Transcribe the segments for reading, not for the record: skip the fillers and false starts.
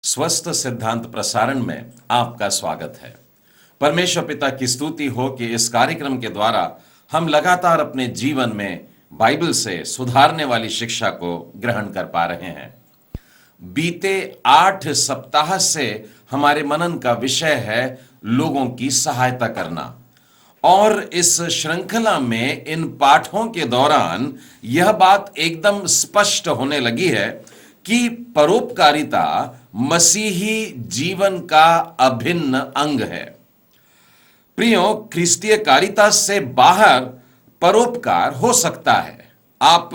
स्वस्थ सिद्धांत प्रसारण में आपका स्वागत है। परमेश्वर पिता की स्तुति हो कि इस कार्यक्रम के द्वारा हम लगातार अपने जीवन में बाइबल से सुधारने वाली शिक्षा को ग्रहण कर पा रहे हैं। बीते 8 सप्ताह से हमारे मनन का विषय है लोगों की सहायता करना, और इस श्रृंखला में इन पाठों के दौरान यह बात एकदम स्पष्ट होने लगी है कि परोपकारिता मसीही जीवन का अभिन्न अंग है। प्रियो, क्रिस्तीय कारिता से बाहर परोपकार हो सकता है। आप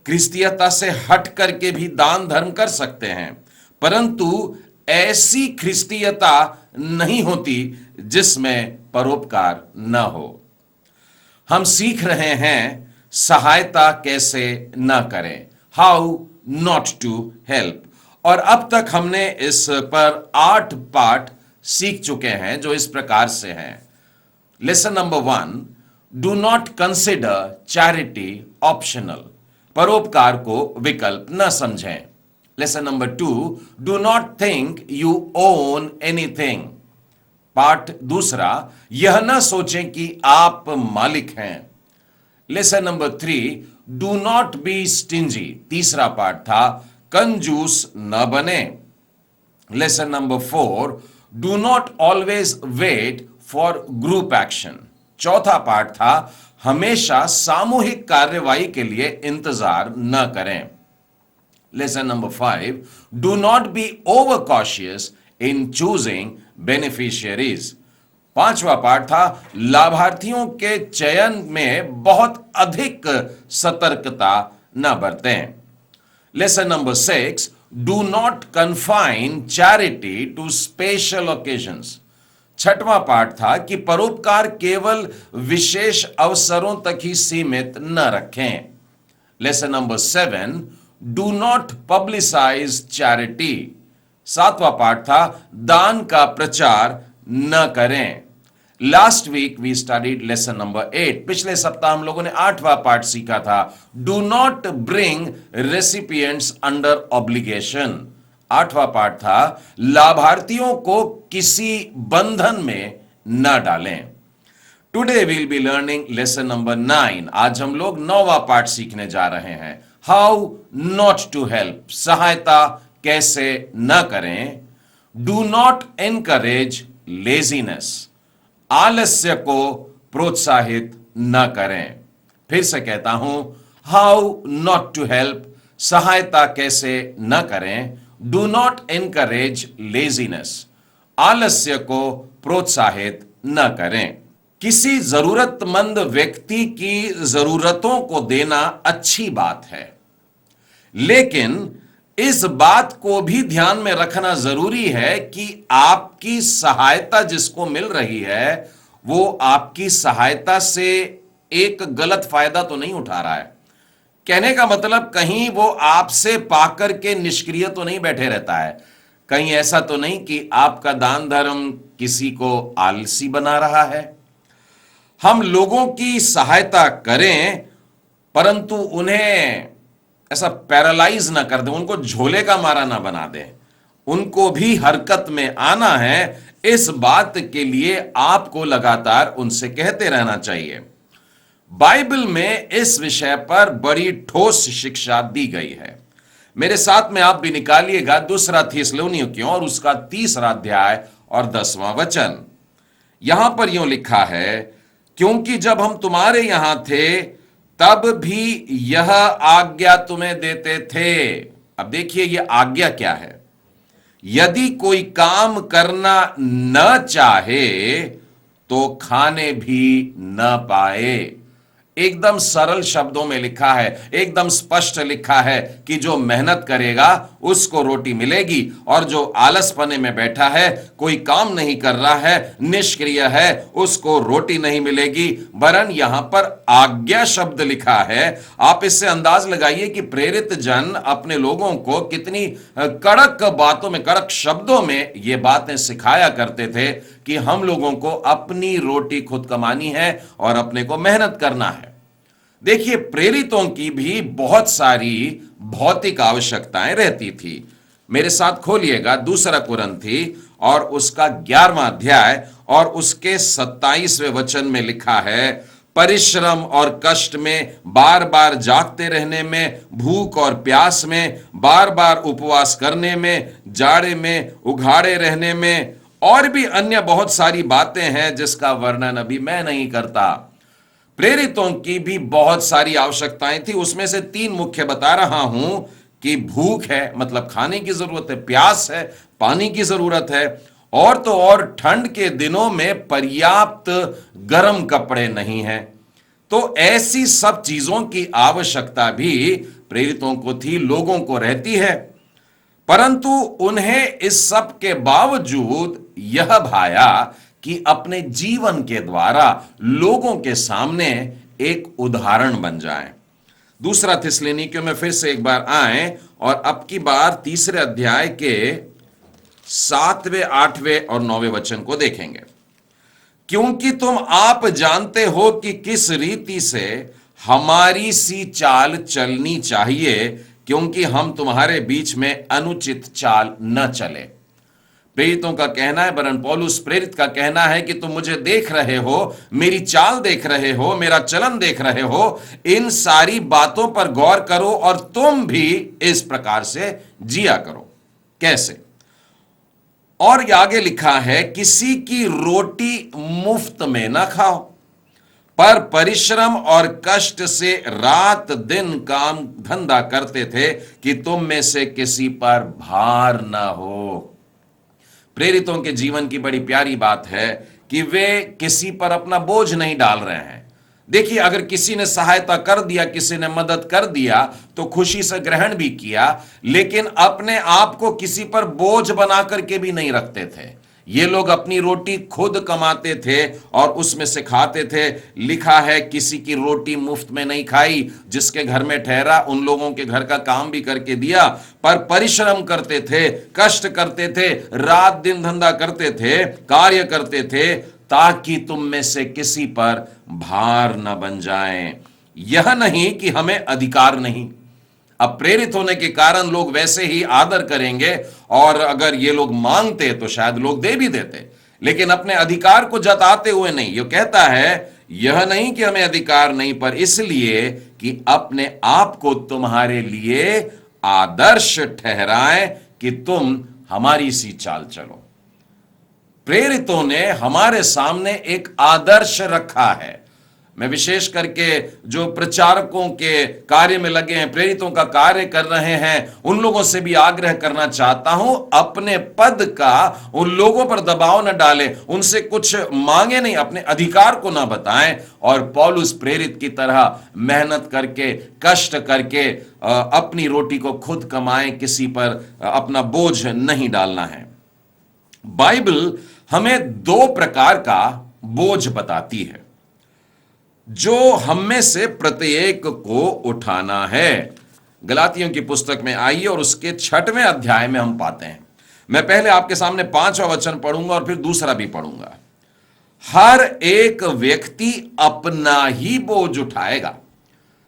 क्रिस्तीयता से हट करके भी दान धर्म कर सकते हैं, परंतु ऐसी क्रिस्तीयता नहीं होती जिसमें परोपकार न हो। हम सीख रहे हैं सहायता कैसे न करें, हाउ नॉट टू हेल्प, और अब तक हमने इस पर 8 पाठ सीख चुके हैं जो इस प्रकार से हैं। Lesson number 1, do not consider charity optional, परोपकार को विकल्प न समझें। Lesson number 2, do not think you own anything, पाठ दूसरा, यह न सोचें कि आप मालिक हैं। Lesson number 3, do not be stingy, तीसरा पाठ था कंजूस न बने। Lesson number 4, do not always wait for group action, चौथा पाठ था हमेशा सामूहिक कार्यवाही के लिए इंतजार न करें। Lesson number 5, do not B over cautious in choosing beneficiaries, पांचवा पाठ था लाभार्थियों के चयन में बहुत अधिक सतर्कता न बरतें। Lesson number 6, do not confine charity to special occasions, छठवां पाठ था कि परोपकार केवल विशेष अवसरों तक ही सीमित न रखें। Lesson number 7, do not publicise charity, सातवां पाठ था दान का प्रचार न करें। Last week we studied lesson number 8, पिछले सप्ताह हम लोगों ने 8वां पाठ सीखा था do not bring recipients under obligation, 8वां पाठ था लाभार्थियों को किसी बंधन में न डालें। Today will be learning lesson number 9, आज हम लोग 9वां पाठ सीखने जा रहे हैं, हाउ नॉट टू हेल्प, सहायता कैसे न करें। डू नॉट एनकरेज लेजीनेस, आलस्य को प्रोत्साहित न करें। फिर से कहता हूं, हाउ नॉट टू हेल्प, सहायता कैसे न करें। डू नॉट एनकरेज लेजीनेस, आलस्य को प्रोत्साहित न करें। किसी जरूरतमंद व्यक्ति की जरूरतों को देना अच्छी बात है, लेकिन इस बात को भी ध्यान में रखना जरूरी है कि आपकी सहायता जिसको मिल रही है वो आपकी सहायता से एक गलत फायदा तो नहीं उठा रहा है। कहने का मतलब कहीं वो आपसे पाकर के निष्क्रिय तो नहीं बैठे रहता है, कहीं ऐसा तो नहीं कि आपका दान धर्म किसी को आलसी बना रहा है। हम लोगों की सहायता करें, परंतु उन्हें ऐसा पैरालाइज ना कर दें, उनको झोले का मारा ना बना दें, उनको भी हरकत में आना है। इस बात के लिए आपको लगातार उनसे कहते रहना चाहिए। बाइबल में इस विषय पर बड़ी ठोस शिक्षा दी गई है। मेरे साथ में आप भी निकालिएगा 2 थिस्सलुनीकियों और उसका 3 अध्याय और 10वां वचन। यहां पर यूं लिखा है, क्योंकि जब हम तुम्हारे यहां थे तब भी यह आज्ञा तुम्हें देते थे। अब देखिए यह आज्ञा क्या है, यदि कोई काम करना न चाहे तो खाने भी न पाए। एकदम सरल शब्दों में लिखा है, एकदम स्पष्ट लिखा है कि जो मेहनत करेगा उसको रोटी मिलेगी, और जो आलसपने में बैठा है, कोई काम नहीं कर रहा है, निष्क्रिय है, उसको रोटी नहीं मिलेगी। वरन यहां पर आज्ञा शब्द लिखा है। आप इससे अंदाज लगाइए कि प्रेरित जन अपने लोगों को कितनी कड़क बातों में, कड़क शब्दों में ये बातें सिखाया करते थे कि हम लोगों को अपनी रोटी खुद कमानी है और अपने को मेहनत करना है। देखिए, प्रेरितों की भी बहुत सारी भौतिक आवश्यकताएं रहती थी। मेरे साथ खोलिएगा दूसरा कुरिन्थी और उसका 11वां अध्याय और उसके 27वें वचन में लिखा है, परिश्रम और कष्ट में, बार बार जागते रहने में, भूख और प्यास में, बार बार उपवास करने में, जाड़े में, उघाड़े रहने में, और भी अन्य बहुत सारी बातें हैं जिसका वर्णन अभी मैं नहीं करता। प्रेरितों की भी बहुत सारी आवश्यकताएं थी, उसमें से 3 मुख्य बता रहा हूं कि भूख है, मतलब खाने की जरूरत है, प्यास है, पानी की जरूरत है, और तो और ठंड के दिनों में पर्याप्त गर्म कपड़े नहीं हैं। तो ऐसी सब चीजों की आवश्यकता भी प्रेरितों को थी, लोगों को रहती है। परंतु उन्हें इस सब के बावजूद यह भाया कि अपने जीवन के द्वारा लोगों के सामने एक उदाहरण बन जाएं। दूसरा थिस्सलुनीकियों में फिर से एक बार आए और अब की बार 3 अध्याय के 7वें, 8वें और 9वें वचन को देखेंगे। क्योंकि तुम आप जानते हो कि किस रीति से हमारी सी चाल चलनी चाहिए, क्योंकि हम तुम्हारे बीच में अनुचित चाल न चले। प्रेरितों का कहना है, वरन पौलुस प्रेरित का कहना है कि तुम मुझे देख रहे हो, मेरी चाल देख रहे हो, मेरा चलन देख रहे हो, इन सारी बातों पर गौर करो और तुम भी इस प्रकार से जिया करो। कैसे? और आगे लिखा है, किसी की रोटी मुफ्त में ना खाओ, पर परिश्रम और कष्ट से रात दिन काम धंधा करते थे कि तुम में से किसी पर भार ना हो। प्रेरितों के जीवन की बड़ी प्यारी बात है कि वे किसी पर अपना बोझ नहीं डाल रहे हैं। देखिए, अगर किसी ने सहायता कर दिया, किसी ने मदद कर दिया तो खुशी से ग्रहण भी किया, लेकिन अपने आप को किसी पर बोझ बना करके भी नहीं रखते थे। ये लोग अपनी रोटी खुद कमाते थे और उसमें से खाते थे। लिखा है, किसी की रोटी मुफ्त में नहीं खाई, जिसके घर में ठहरा उन लोगों के घर का काम भी करके दिया, पर परिश्रम करते थे, कष्ट करते थे, रात दिन धंधा करते थे, कार्य करते थे, ताकि तुम में से किसी पर भार न बन जाए। यह नहीं कि हमें अधिकार नहीं। अब प्रेरित होने के कारण लोग वैसे ही आदर करेंगे, और अगर ये लोग मांगते तो शायद लोग दे भी देते, लेकिन अपने अधिकार को जताते हुए नहीं। ये कहता है, यह नहीं कि हमें अधिकार नहीं, पर इसलिए कि अपने आप को तुम्हारे लिए आदर्श ठहराएं कि तुम हमारी सी चाल चलो। प्रेरितों ने हमारे सामने एक आदर्श रखा है। मैं विशेष करके जो प्रचारकों के कार्य में लगे हैं, प्रेरितों का कार्य कर रहे हैं, उन लोगों से भी आग्रह करना चाहता हूं, अपने पद का उन लोगों पर दबाव न डालें, उनसे कुछ मांगे नहीं, अपने अधिकार को ना बताएं, और पौलुस प्रेरित की तरह मेहनत करके, कष्ट करके अपनी रोटी को खुद कमाएं, किसी पर अपना बोझ नहीं डालना है। बाइबल हमें 2 प्रकार का बोझ बताती है जो हम में से प्रत्येक को उठाना है। गलातियों की पुस्तक में आइए और उसके 6वें अध्याय में हम पाते हैं। मैं पहले आपके सामने 5वां वचन पढ़ूंगा और फिर दूसरा भी पढ़ूंगा। हर एक व्यक्ति अपना ही बोझ उठाएगा।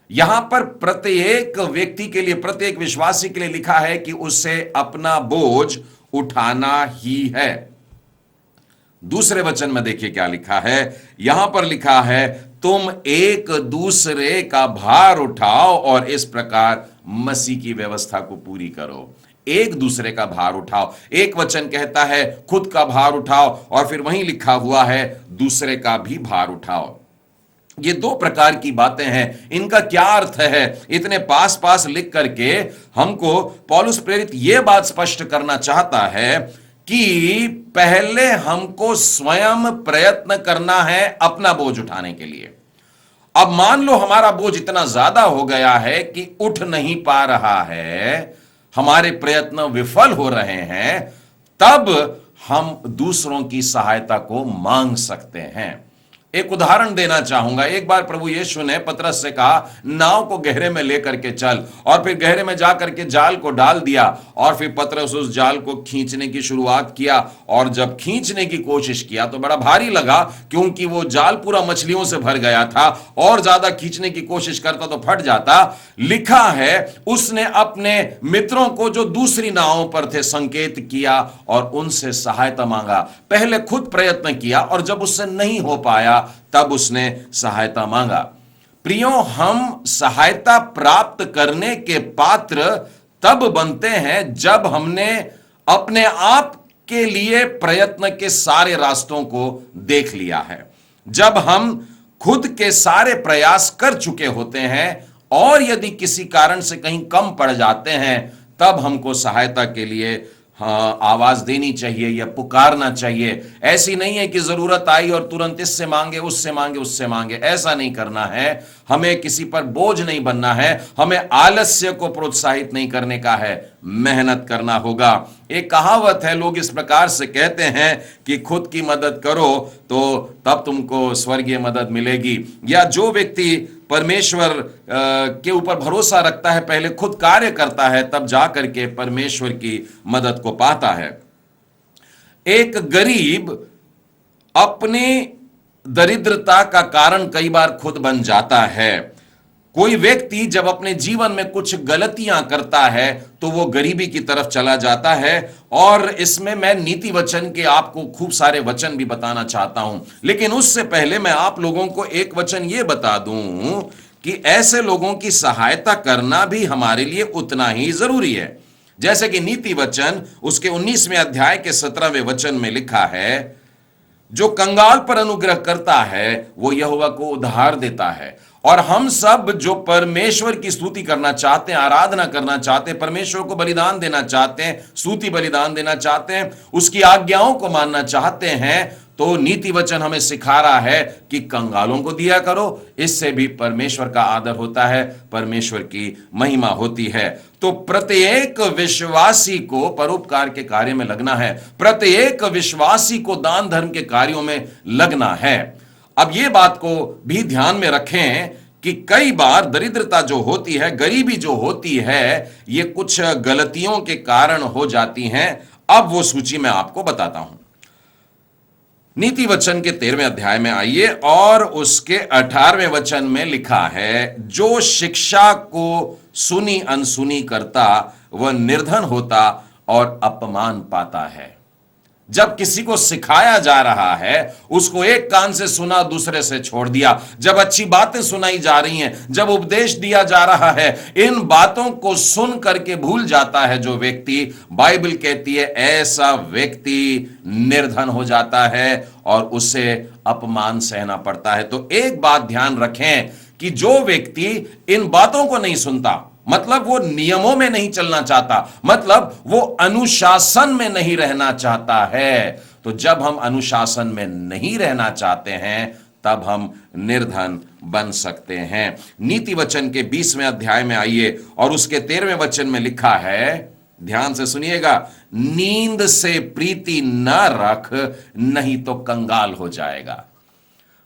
यहां पर प्रत्येक व्यक्ति के लिए, प्रत्येक विश्वासी के लिए लिखा है कि उसे अपना बोझ उठाना ही है। दूसरे वचन में देखिए क्या लिखा है। यहां पर लिखा है, तुम एक दूसरे का भार उठाओ और इस प्रकार मसीह की व्यवस्था को पूरी करो। एक दूसरे का भार उठाओ। एक वचन कहता है खुद का भार उठाओ, और फिर वहीं लिखा हुआ है दूसरे का भी भार उठाओ। ये 2 प्रकार की बातें हैं। इनका क्या अर्थ है? इतने पास पास लिख करके हमको पौलुस प्रेरित यह बात स्पष्ट करना चाहता है कि पहले हमको स्वयं प्रयत्न करना है अपना बोझ उठाने के लिए। अब मान लो हमारा बोझ इतना ज्यादा हो गया है कि उठ नहीं पा रहा है, हमारे प्रयत्न विफल हो रहे हैं, तब हम दूसरों की सहायता को मांग सकते हैं। एक उदाहरण देना चाहूंगा। एक बार प्रभु यीशु ने पतरस से कहा, नाव को गहरे में लेकर के चल, और फिर गहरे में जाकर के जाल को डाल दिया, और फिर पतरस उस जाल को खींचने की शुरुआत किया, और जब खींचने की कोशिश किया तो बड़ा भारी लगा, क्योंकि वो जाल पूरा मछलियों से भर गया था, और ज्यादा खींचने की कोशिश करता तो फट जाता। लिखा है उसने अपने मित्रों को जो दूसरी नावों पर थे संकेत किया और उनसे सहायता मांगा। पहले खुद प्रयत्न किया, और जब उससे नहीं हो पाया तब उसने सहायता मांगा। प्रियो, हम सहायता प्राप्त करने के पात्र तब बनते हैं जब हमने अपने आप के लिए प्रयत्न के सारे रास्तों को देख लिया है, जब हम खुद के सारे प्रयास कर चुके होते हैं, और यदि किसी कारण से कहीं कम पड़ जाते हैं तब हमको सहायता के लिए आवाज देनी चाहिए या पुकारना चाहिए। ऐसी नहीं है कि जरूरत आई और तुरंत इससे मांगे, उससे मांगे, उससे मांगे। ऐसा नहीं करना है। हमें किसी पर बोझ नहीं बनना है, हमें आलस्य को प्रोत्साहित नहीं करने का है, मेहनत करना होगा। एक कहावत है, लोग इस प्रकार से कहते हैं कि खुद की मदद करो तो तब तुमको स्वर्गीय मदद मिलेगी, या जो व्यक्ति परमेश्वर के ऊपर भरोसा रखता है पहले खुद कार्य करता है तब जाकर के परमेश्वर की मदद को पाता है। एक गरीब अपनी दरिद्रता का कारण कई बार खुद बन जाता है। कोई व्यक्ति जब अपने जीवन में कुछ गलतियां करता है तो वो गरीबी की तरफ चला जाता है। और इसमें मैं नीति वचन के आपको खूब सारे वचन भी बताना चाहता हूं, लेकिन उससे पहले मैं आप लोगों को एक वचन ये बता दूं कि ऐसे लोगों की सहायता करना भी हमारे लिए उतना ही जरूरी है। जैसे कि नीति वचन उसके 19वें अध्याय के 17वें वचन में लिखा है, जो कंगाल पर अनुग्रह करता है वो यहोवा को उधार देता है। और हम सब जो परमेश्वर की स्तुति करना चाहते हैं, आराधना करना चाहते हैं, परमेश्वर को बलिदान देना चाहते हैं, स्तुति बलिदान देना चाहते हैं, उसकी आज्ञाओं को मानना चाहते हैं, तो नीति वचन हमें सिखा रहा है कि कंगालों को दिया करो। इससे भी परमेश्वर का आदर होता है, परमेश्वर की महिमा होती है। तो प्रत्येक विश्वासी को परोपकार के कार्य में लगना है, प्रत्येक विश्वासी को दान धर्म के कार्यों में लगना है। अब ये बात को भी ध्यान में रखें कि कई बार दरिद्रता जो होती है, गरीबी जो होती है, ये कुछ गलतियों के कारण हो जाती हैं। अब वो सूची मैं आपको बताता हूं। नीति वचन के 13वें अध्याय में आइए और उसके 18वें वचन में लिखा है, जो शिक्षा को सुनी अनसुनी करता वह निर्धन होता और अपमान पाता है। जब किसी को सिखाया जा रहा है, उसको एक कान से सुना दूसरे से छोड़ दिया। जब अच्छी बातें सुनाई जा रही हैं, जब उपदेश दिया जा रहा है, इन बातों को सुन करके भूल जाता है जो व्यक्ति, बाइबल कहती है ऐसा व्यक्ति निर्धन हो जाता है और उसे अपमान सहना पड़ता है। तो एक बात ध्यान रखें कि जो व्यक्ति इन बातों को नहीं सुनता, मतलब वो नियमों में नहीं चलना चाहता, मतलब वो अनुशासन में नहीं रहना चाहता है, तो जब हम अनुशासन में नहीं रहना चाहते हैं तब हम निर्धन बन सकते हैं। नीति वचन के 20वें अध्याय में आइए और उसके 13वें वचन में लिखा है, ध्यान से सुनिएगा, नींद से प्रीति न रख नहीं तो कंगाल हो जाएगा।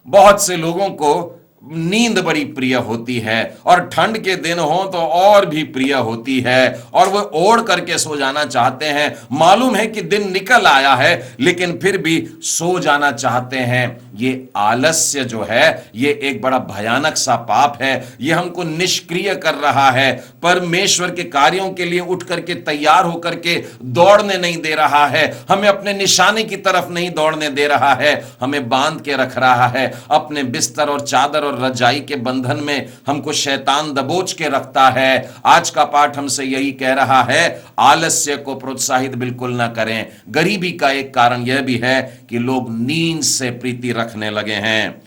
बहुत से लोगों को नींद बड़ी प्रिय होती है, और ठंड के दिन हो तो और भी प्रिय होती है, और वो ओढ़ करके सो जाना चाहते हैं। मालूम है कि दिन निकल आया है लेकिन फिर भी सो जाना चाहते हैं। ये आलस्य जो है ये एक बड़ा भयानक सा पाप है। ये हमको निष्क्रिय कर रहा है, परमेश्वर के कार्यों के लिए उठ करके तैयार होकर के दौड़ने नहीं दे रहा है, हमें अपने निशाने की तरफ नहीं दौड़ने दे रहा है, हमें बांध के रख रहा है। अपने बिस्तर और चादर और रजाई के बंधन में हमको शैतान दबोच के रखता है। आज का पाठ हमसे यही कह रहा है, आलस्य को प्रोत्साहित बिल्कुल ना करें। गरीबी का एक कारण यह भी है कि लोग नींद से प्रीति रखने लगे हैं।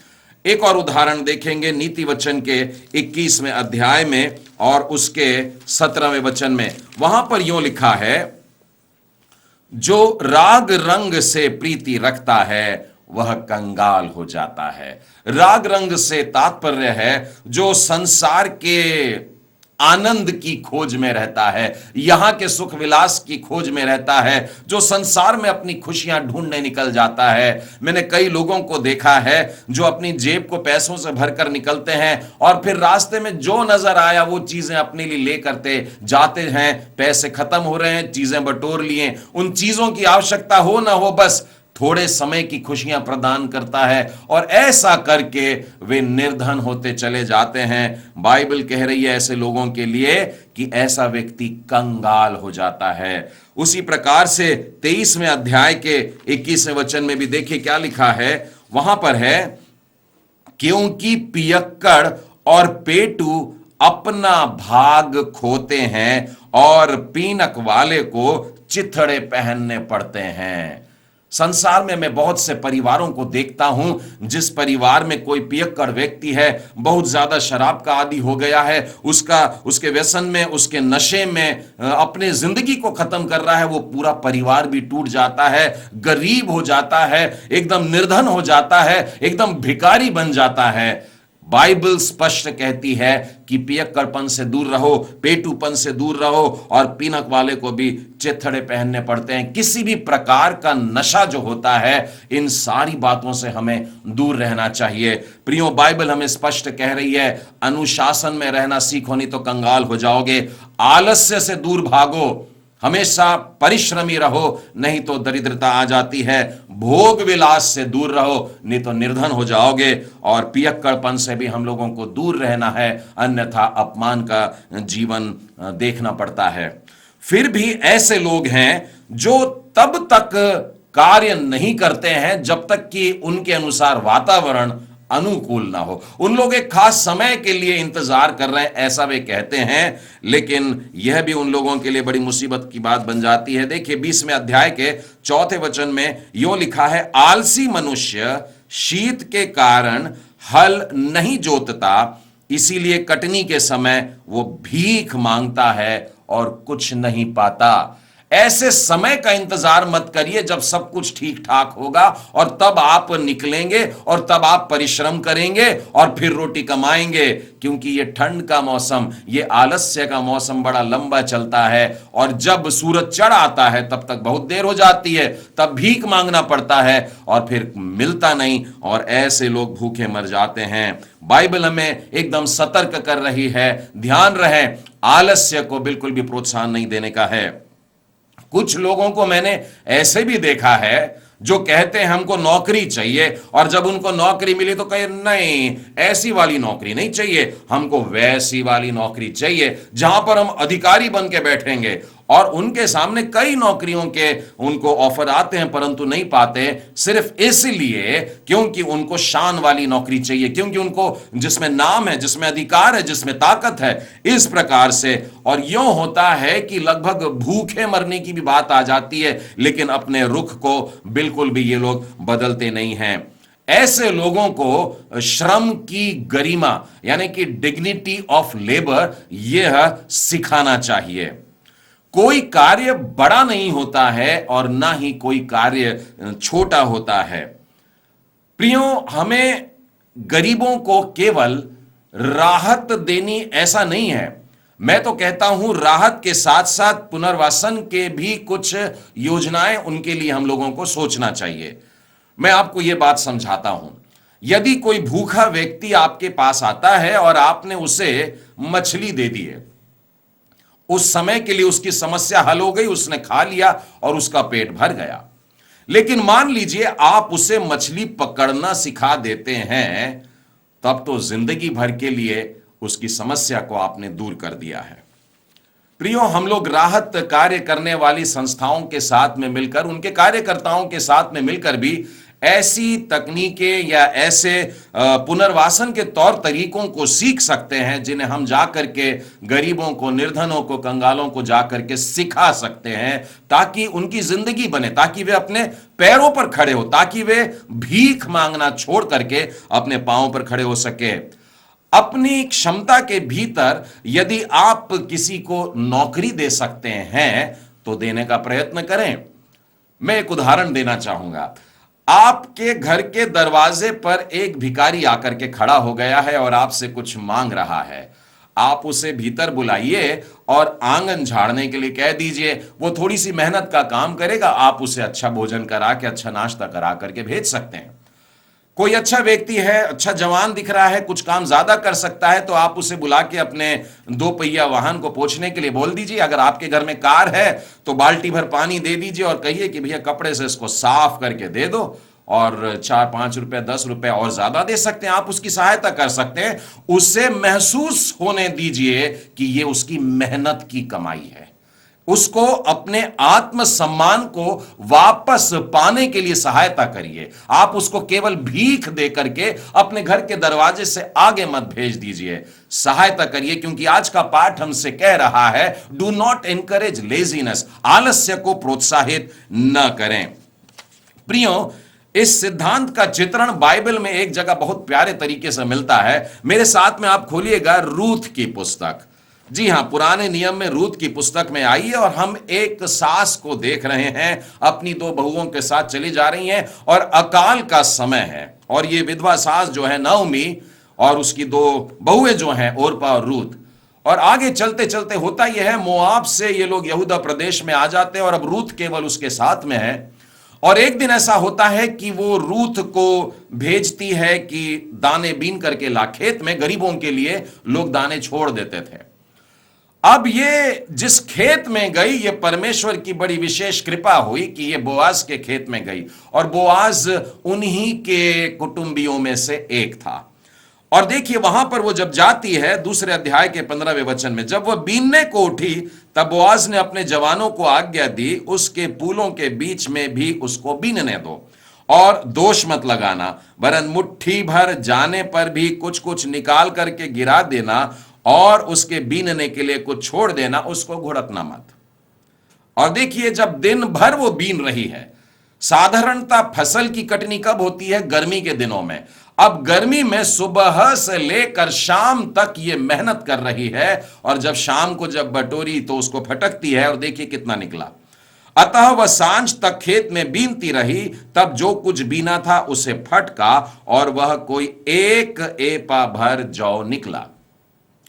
एक और उदाहरण देखेंगे नीति वचन के 21वें अध्याय में और उसके 17वें वचन में। वहां पर यूं लिखा है, जो राग रंग से प्रीति रखता है वह कंगाल हो जाता है। राग रंग से तात्पर्य है जो संसार के आनंद की खोज में रहता है, यहां के सुख विलास की खोज में रहता है, जो संसार में अपनी खुशियां ढूंढने निकल जाता है। मैंने कई लोगों को देखा है जो अपनी जेब को पैसों से भरकर निकलते हैं और फिर रास्ते में जो नजर आया वो चीजें अपने लिए ले करते जाते हैं। पैसे खत्म हो रहे हैं, चीजें बटोर लिए, उन चीजों की आवश्यकता हो ना हो, बस थोड़े समय की खुशियां प्रदान करता है और ऐसा करके वे निर्धन होते चले जाते हैं। बाइबल कह रही है ऐसे लोगों के लिए कि ऐसा व्यक्ति कंगाल हो जाता है। उसी प्रकार से 23वें अध्याय के 21वें वचन में भी देखिए क्या लिखा है। वहां पर है, क्योंकि पियक्कड़ और पेटू अपना भाग खोते हैं और पीनक वाले को चिथड़े पहनने पड़ते हैं। संसार में मैं बहुत से परिवारों को देखता हूं, जिस परिवार में कोई पियक्कड़ व्यक्ति है, बहुत ज्यादा शराब का आदी हो गया है, उसके व्यसन में, उसके नशे में अपने जिंदगी को खत्म कर रहा है, वो पूरा परिवार भी टूट जाता है, गरीब हो जाता है, एकदम निर्धन हो जाता है, एकदम भिखारी बन जाता है। बाइबल स्पष्ट कहती है कि पियक्कड़पन से दूर रहो, पेटूपन से दूर रहो और पीनक वाले को भी चिथड़े पहनने पड़ते हैं। किसी भी प्रकार का नशा जो होता है, इन सारी बातों से हमें दूर रहना चाहिए। प्रियो, बाइबल हमें स्पष्ट कह रही है, अनुशासन में रहना सीखो, नहीं तो कंगाल हो जाओगे। आलस्य से दूर भागो, हमेशा परिश्रमी रहो, नहीं तो दरिद्रता आ जाती है। भोग विलास से दूर रहो, नहीं तो निर्धन हो जाओगे। और पियक्कड़पन से भी हम लोगों को दूर रहना है, अन्यथा अपमान का जीवन देखना पड़ता है। फिर भी ऐसे लोग हैं जो तब तक कार्य नहीं करते हैं जब तक कि उनके अनुसार वातावरण अनुकूल ना हो। उन लोग एक खास समय के लिए इंतजार कर रहे हैं, ऐसा वे कहते हैं, लेकिन यह भी उन लोगों के लिए बड़ी मुसीबत की बात बन जाती है। देखिए 20वें अध्याय के 4 वचन में यूं लिखा है, आलसी मनुष्य शीत के कारण हल नहीं जोतता, इसीलिए कटनी के समय वो भीख मांगता है और कुछ नहीं पाता। ऐसे समय का इंतजार मत करिए जब सब कुछ ठीक ठाक होगा और तब आप निकलेंगे और तब आप परिश्रम करेंगे और फिर रोटी कमाएंगे, क्योंकि ये ठंड का मौसम, ये आलस्य का मौसम बड़ा लंबा चलता है और जब सूरज चढ़ आता है तब तक बहुत देर हो जाती है, तब भीख मांगना पड़ता है और फिर मिलता नहीं और ऐसे लोग भूखे मर जाते हैं। बाइबल हमें एकदम सतर्क कर रही है, ध्यान रहे, आलस्य को बिल्कुल भी प्रोत्साहन नहीं देने का है। कुछ लोगों को मैंने ऐसे भी देखा है जो कहते हैं हमको नौकरी चाहिए, और जब उनको नौकरी मिली तो कहे नहीं, ऐसी वाली नौकरी नहीं चाहिए, हमको वैसी वाली नौकरी चाहिए जहां पर हम अधिकारी बन के बैठेंगे। और उनके सामने कई नौकरियों के उनको ऑफर आते हैं परंतु नहीं पाते, सिर्फ इसलिए क्योंकि उनको शान वाली नौकरी चाहिए, क्योंकि उनको जिसमें नाम है, जिसमें अधिकार है, जिसमें ताकत है, इस प्रकार से। और यूं होता है कि लगभग भूखे मरने की भी बात आ जाती है, लेकिन अपने रुख को बिल्कुल भी ये लोग बदलते नहीं हैं। ऐसे लोगों को श्रम की गरिमा यानी कि डिग्निटी ऑफ लेबर यह सिखाना चाहिए। कोई कार्य बड़ा नहीं होता है और ना ही कोई कार्य छोटा होता है। प्रियो, हमें गरीबों को केवल राहत देनी ऐसा नहीं है, मैं तो कहता हूं राहत के साथ साथ पुनर्वासन के भी कुछ योजनाएं उनके लिए हम लोगों को सोचना चाहिए। मैं आपको यह बात समझाता हूं। यदि कोई भूखा व्यक्ति आपके पास आता है और आपने उसे मछली दे दी है, उस समय के लिए उसकी समस्या हल हो गई, उसने खा लिया और उसका पेट भर गया। लेकिन मान लीजिए आप उसे मछली पकड़ना सिखा देते हैं, तब तो जिंदगी भर के लिए उसकी समस्या को आपने दूर कर दिया है। प्रियो, हम लोग राहत कार्य करने वाली संस्थाओं के साथ में मिलकर, उनके कार्यकर्ताओं के साथ में मिलकर भी ऐसी तकनीकें या ऐसे पुनर्वासन के तौर तरीकों को सीख सकते हैं जिन्हें हम जाकर के गरीबों को, निर्धनों को, कंगालों को जाकर के सिखा सकते हैं, ताकि उनकी जिंदगी बने, ताकि वे अपने पैरों पर खड़े हो, ताकि वे भीख मांगना छोड़ करके अपने पांवों पर खड़े हो सके। अपनी क्षमता के भीतर यदि आप किसी को नौकरी दे सकते हैं तो देने का प्रयत्न करें। मैं एक उदाहरण देना चाहूंगा। आपके घर के दरवाजे पर एक भिखारी आकर के खड़ा हो गया है और आपसे कुछ मांग रहा है। आप उसे भीतर बुलाइए और आंगन झाड़ने के लिए कह दीजिए, वो थोड़ी सी मेहनत का काम करेगा, आप उसे अच्छा भोजन करा के, अच्छा नाश्ता करा करके भेज सकते हैं। कोई अच्छा व्यक्ति है, अच्छा जवान दिख रहा है, कुछ काम ज्यादा कर सकता है, तो आप उसे बुला के अपने 2 पहिया वाहन को पोंछने के लिए बोल दीजिए। अगर आपके घर में कार है तो बाल्टी भर पानी दे दीजिए और कहिए कि भैया कपड़े से इसको साफ करके दे दो, और 4-5 रुपए 10 रुपए और ज्यादा दे सकते हैं, आप उसकी सहायता कर सकते हैं। उसे महसूस होने दीजिए कि यह उसकी मेहनत की कमाई है। उसको अपने आत्मसम्मान को वापस पाने के लिए सहायता करिए। आप उसको केवल भीख दे करके अपने घर के दरवाजे से आगे मत भेज दीजिए, सहायता करिए, क्योंकि आज का पाठ हमसे कह रहा है, डू नॉट एनकरेज लेजीनेस, आलस्य को प्रोत्साहित न करें। प्रियो, इस सिद्धांत का चित्रण बाइबल में एक जगह बहुत प्यारे तरीके से मिलता है। मेरे साथ में आप खोलिएगा रूथ की पुस्तक। जी हां, पुराने नियम में रूथ की पुस्तक में आइए, और हम एक सास को देख रहे हैं, अपनी 2 बहुओं के साथ चली जा रही हैं, और अकाल का समय है, और ये विधवा सास जो है नओमी, और उसकी 2 बहुएं जो हैं ओर्पा और रूथ। और आगे चलते चलते होता यह है, मोआब से ये लोग यहूदा प्रदेश में आ जाते हैं, और अब रूथ केवल उसके साथ में है। और एक दिन ऐसा होता है कि वो रूथ को भेजती है कि दाने बीन करके ला, खेत में गरीबों के लिए लोग दाने छोड़ देते थे। अब ये जिस खेत में गई, ये परमेश्वर की बड़ी विशेष कृपा हुई कि ये बोआज के खेत में गई, और बोआज उन्हीं के कुटुंबियों में से एक था। और देखिए वहां पर वो जब जाती है, 2 अध्याय के 15वें वचन में, जब वह बीनने को उठी, तब बोआज ने अपने जवानों को आज्ञा दी, उसके पूलों के बीच में भी उसको बीनने दो, और दोष मत लगाना, वरन मुट्ठी भर जाने पर भी कुछ कुछ निकाल करके गिरा देना, और उसके बीनने के लिए कुछ छोड़ देना, उसको घुड़कना मत। और देखिए, जब दिन भर वो बीन रही है, साधारणतः फसल की कटनी कब होती है? गर्मी के दिनों में। अब गर्मी में सुबह से लेकर शाम तक ये मेहनत कर रही है, और जब शाम को जब बटोरी तो उसको फटकती है, और देखिए कितना निकला। अतः वह सांझ तक खेत में बीनती रही, तब जो कुछ बीना था उसे फटका, और वह कोई 1 एपा भर जौ निकला।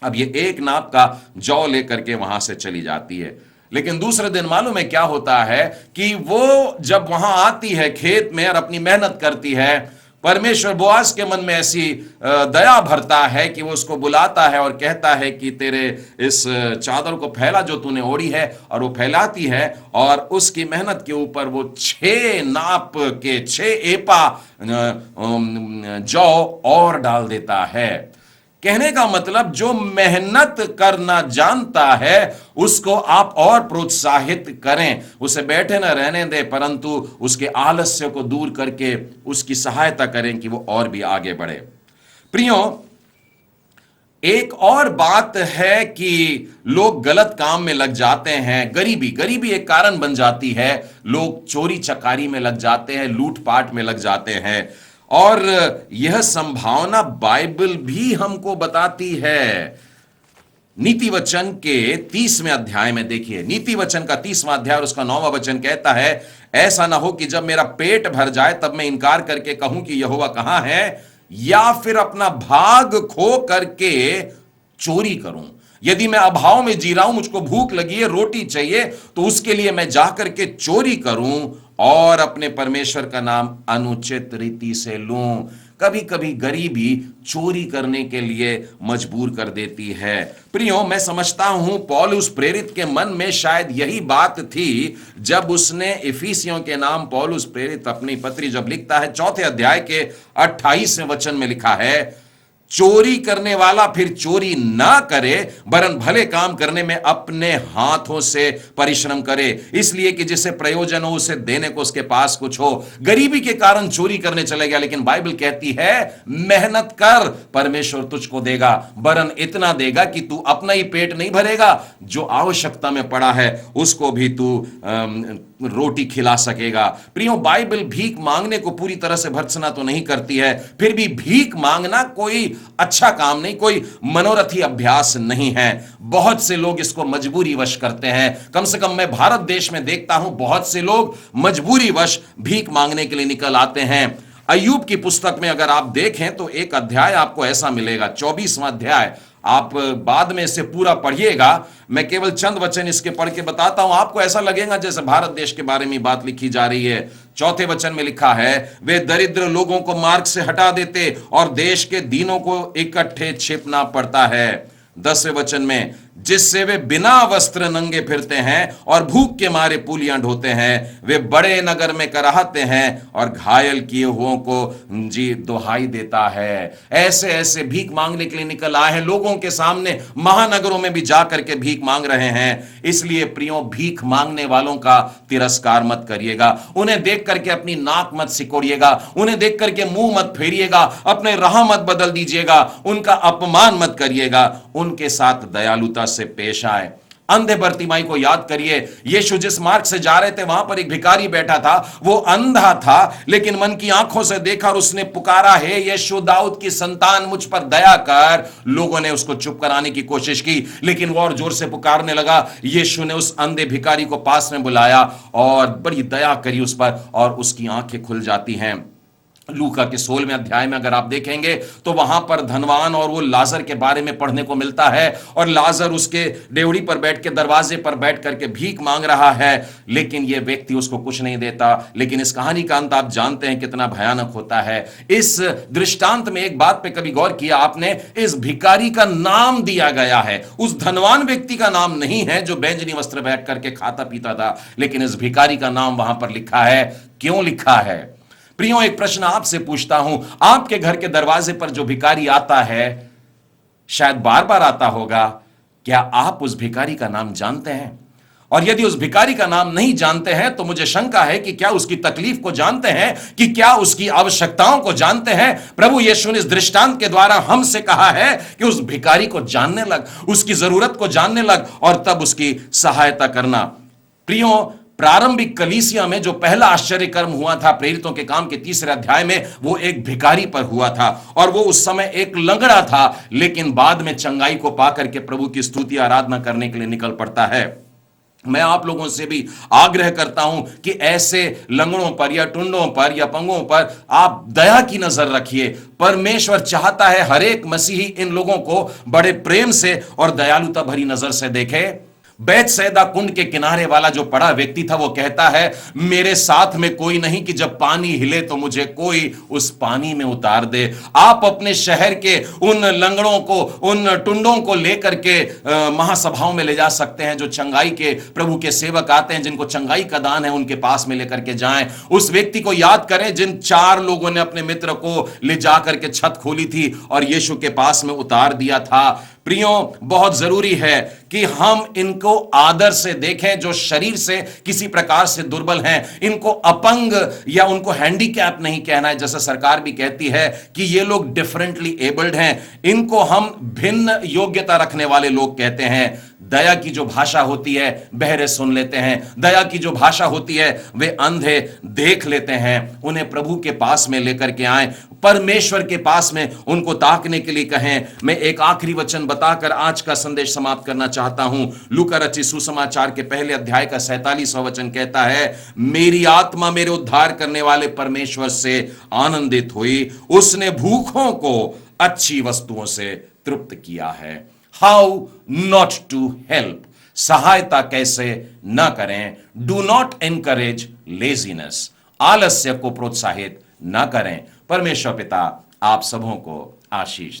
अब ये 1 नाप का जौ लेकर के वहां से चली जाती है। लेकिन दूसरे दिन मालूम है क्या होता है कि वो जब वहां आती है खेत में और अपनी मेहनत करती है, परमेश्वर बोआज के मन में ऐसी दया भरता है कि वो उसको बुलाता है और कहता है कि तेरे इस चादर को फैला जो तूने ओढ़ी है, और वो फैलाती है, और उसकी मेहनत के ऊपर वो 6 नाप के 6 एपा जौ और डाल देता है। कहने का मतलब, जो मेहनत करना जानता है उसको आप और प्रोत्साहित करें, उसे बैठे न रहने दें, परंतु उसके आलस्य को दूर करके उसकी सहायता करें कि वो और भी आगे बढ़े। प्रियो, एक और बात है कि लोग गलत काम में लग जाते हैं। गरीबी एक कारण बन जाती है। लोग चोरी चकारी में लग जाते हैं, लूटपाट में लग जाते हैं, और यह संभावना बाइबल भी हमको बताती है। नीति वचन के 30वें अध्याय में देखिए, नीति वचन का 30वां अध्याय और उसका 9वां वचन कहता है, ऐसा ना हो कि जब मेरा पेट भर जाए तब मैं इनकार करके कहूं कि यहोवा कहां है, या फिर अपना भाग खो करके चोरी करूं। यदि मैं अभाव में जी रहा हूं, मुझको भूख लगी है, रोटी चाहिए, तो उसके लिए मैं जाकर के चोरी करूं और अपने परमेश्वर का नाम अनुचित रीति से लूं। कभी कभी गरीबी चोरी करने के लिए मजबूर कर देती है। प्रियो, मैं समझता हूं पौलुस प्रेरित के मन में शायद यही बात थी जब उसने इफिसियों के नाम पौलुस प्रेरित अपनी पत्री जब लिखता है, 4 अध्याय के 28वें वचन में लिखा है, चोरी करने वाला फिर चोरी ना करे, वरन भले काम करने में अपने हाथों से परिश्रम करे, इसलिए कि जिसे प्रयोजन हो उसे देने को उसके पास कुछ हो। गरीबी के कारण चोरी करने चले गया, लेकिन बाइबल कहती है मेहनत कर, परमेश्वर तुझको देगा, वरन इतना देगा कि तू अपना ही पेट नहीं भरेगा, जो आवश्यकता में पड़ा है उसको भी तू रोटी खिला सकेगा। प्रियो, बाइबल भीख मांगने को पूरी तरह से भर्त्सना तो नहीं करती है, फिर भी भीख मांगना कोई अच्छा काम नहीं, कोई मनोरथी अभ्यास नहीं है। बहुत से लोग इसको मजबूरी वश करते हैं। कम से कम मैं भारत देश में देखता हूं बहुत से लोग मजबूरी वश भीख मांगने के लिए निकल आते हैं। अय्यूब की पुस्तक में अगर आप देखें तो एक अध्याय आपको ऐसा मिलेगा, 24वां अध्याय आप बाद में इसे पूरा पढ़िएगा, मैं केवल चंद वचन इसके पढ़ के बताता हूं, आपको ऐसा लगेगा जैसे भारत देश के बारे में बात लिखी जा रही है। चौथे वचन में लिखा है, वे दरिद्र लोगों को मार्ग से हटा देते और देश के दीनों को इकट्ठे छिपना पड़ता है। 10वें वचन में, जिससे वे बिना वस्त्र नंगे फिरते हैं और भूख के मारे पूलियां ढोते हैं, वे बड़े नगर में कराहते हैं और घायल किए हुओं को जी दुहाई देता है। ऐसे ऐसे भीख मांगने के लिए निकल आए हैं, लोगों के सामने महानगरों में भी जाकर के भीख मांग रहे हैं। इसलिए प्रियो, भीख मांगने वालों का तिरस्कार मत करिएगा, उन्हें देख करके अपनी नाक मत सिकोड़िएगा, उन्हें देख करके मुंह मत फेरिएगा, अपने राह मत बदल दीजिएगा, उनका अपमान मत करिएगा, उनके साथ दयालुता से पेश आए। अंधे बरतिमाई को याद करिए, यीशु जिस मार्ग से जा रहे थे वहां पर एक भिखारी बैठा था, वो अंधा था लेकिन मन की आंखों से देखा और उसने पुकारा, हे यीशु दाऊद की संतान मुझ पर दया कर। लोगों ने उसको चुप कराने की कोशिश की लेकिन वो और जोर से पुकारने लगा। यीशु ने उस अंधे भिखारी को पास में बुलाया और बड़ी दया करी उस पर और उसकी आंखें खुल जाती हैं। लूका के 16वें अध्याय में अगर आप देखेंगे तो वहां पर धनवान और वो लाजर के बारे में पढ़ने को मिलता है, और लाजर उसके डेवड़ी पर बैठ के, दरवाजे पर बैठ करके भीख मांग रहा है, लेकिन ये व्यक्ति उसको कुछ नहीं देता। लेकिन इस कहानी का अंत आप जानते हैं कितना भयानक होता है। इस दृष्टांत में एक बात पे कभी गौर किया आपने, इस भिखारी का नाम दिया गया है, उस धनवान व्यक्ति का नाम नहीं है जो बैंजनी वस्त्र बैठ करके खाता पीता था, लेकिन इस भिखारी का नाम वहां पर लिखा है। क्यों लिखा है? प्रियो, एक प्रश्न आपसे पूछता हूं, आपके घर के दरवाजे पर जो भिखारी आता है, शायद बार बार आता होगा, क्या आप उस भिखारी का नाम जानते हैं? और यदि उस भिखारी का नाम नहीं जानते हैं तो मुझे शंका है कि क्या उसकी तकलीफ को जानते हैं, कि क्या उसकी आवश्यकताओं को जानते हैं? प्रभु यीशु ने इस दृष्टांत के द्वारा हमसे कहा है कि उस भिखारी को जानने लग, उसकी जरूरत को जानने लग और तब उसकी सहायता करना। प्रियो, प्रारंभिक कलीसिया में जो पहला आश्चर्य कर्म हुआ था प्रेरितों के काम के 3रे अध्याय में, वो एक भिखारी पर हुआ था, और वो उस समय एक लंगड़ा था, लेकिन बाद में चंगाई को पाकर के प्रभु की स्तुति आराधना करने के लिए निकल पड़ता है। मैं आप लोगों से भी आग्रह करता हूं कि ऐसे लंगड़ों पर या टुंडों पर या पंगों पर आप दया की नजर रखिए। परमेश्वर चाहता है हर एक मसीही इन लोगों को बड़े प्रेम से और दयालुता भरी नजर से देखे। बैतसैदा कुंड के किनारे वाला जो पड़ा व्यक्ति था, वो कहता है, मेरे साथ में कोई नहीं कि जब पानी हिले तो मुझे कोई उस पानी में उतार दे। आप अपने शहर के उन लंगड़ों को, उन टुंडों को लेकर के महासभाओं में ले जा सकते हैं। जो चंगाई के प्रभु के सेवक आते हैं, जिनको चंगाई का दान है, उनके पास में लेकर के जाएं। उस व्यक्ति को याद करें जिन 4 लोगों ने अपने मित्र को ले जाकर के छत खोली थी और यीशु के पास में उतार दिया था। प्रियो, बहुत जरूरी है कि हम इनको आदर से देखें जो शरीर से किसी प्रकार से दुर्बल हैं। इनको अपंग या उनको हैंडीकैप नहीं कहना है, जैसा सरकार भी कहती है कि ये लोग डिफरेंटली एबल्ड हैं। इनको हम भिन्न योग्यता रखने वाले लोग कहते हैं। दया की जो भाषा होती है बहरे सुन लेते हैं, दया की जो भाषा होती है वे अंधे देख लेते हैं। उन्हें प्रभु के पास में लेकर के आए, परमेश्वर के पास में उनको ताकने के लिए कहें। मैं एक आखिरी वचन बताकर आज का संदेश समाप्त करना चाहता हूं। लूका रचित सुसमाचार के 1 अध्याय का 47वां वचन कहता है, मेरी आत्मा मेरे उद्धार करने वाले परमेश्वर से आनंदित हुई, उसने भूखों को अच्छी वस्तुओं से तृप्त किया है। हाउ नॉट टू हेल्प, सहायता कैसे न करें। डू नॉट एनकरेज लेजीनेस, आलस्य को प्रोत्साहित न करें। परमेश्वर पिता आप सबों को आशीष